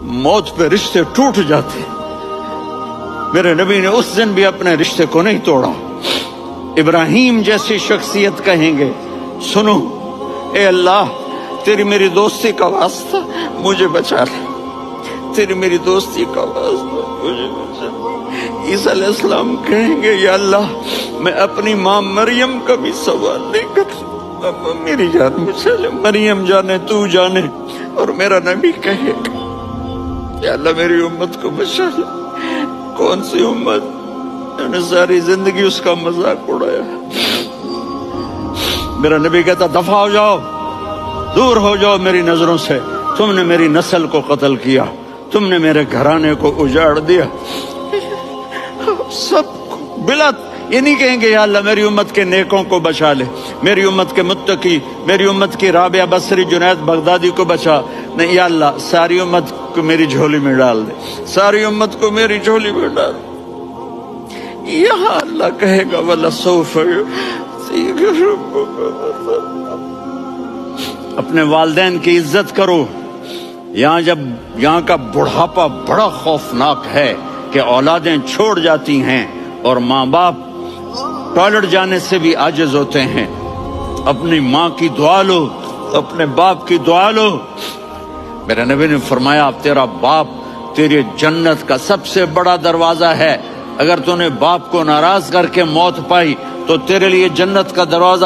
موت پہ رشتے ٹوٹ جاتے. میرے نبی نے اس دن بھی اپنے رشتے کو نہیں توڑا. ابراہیم جیسی شخصیت کہیں گے سنو اے اللہ تیری میری دوستی کا واسطہ مجھے بچا لے, تیری میری دوستی کا واسطہ مجھے بچا لے. عیسیٰ علیہ السلام کہیں گے یا اللہ میں اپنی ماں مریم کا بھی سوال نہیں کر سکتا, میری جان بچا لے, مریم جانے تو جانے. اور میرا نبی کہے گا یا اللہ میری امت کو بچا لے. کون سی امت میں نے ساری زندگی اس کا مذاق اڑایا. میرا نبی کہتا دفع ہو جاؤ, دور ہو جاؤ میری نظروں سے, تم نے میری نسل کو قتل کیا, تم نے میرے گھرانے کو اجاڑ دیا. سب بلا یہ نہیں کہیں گے یا اللہ میری امت کے نیکوں کو بچا لے, میری امت کے متقی, میری امت کی رابعہ بصری جنید بغدادی کو بچا. نہیں یا اللہ ساری امت کو میری جھولی میں ڈال دے, ساری امت کو میری جھولی میں ڈال. یہاں اللہ کہے گا وَلَسَوْفَ اپنے والدین کی عزت کرو. یہاں کا بڑھاپا بڑا خوفناک ہے کہ اولادیں چھوڑ جاتی ہیں اور ماں باپ ٹوائلٹ جانے سے بھی عاجز ہوتے ہیں. اپنی ماں کی دعا لو, اپنے باپ کی دعا لو. میرے نبی نے فرمایا تیرا باپ تیرے جنت کا سب سے بڑا دروازہ ہے. اگر تو نے باپ کو ناراض کر کے موت پائی تو تیرے لیے جنت کا دروازہ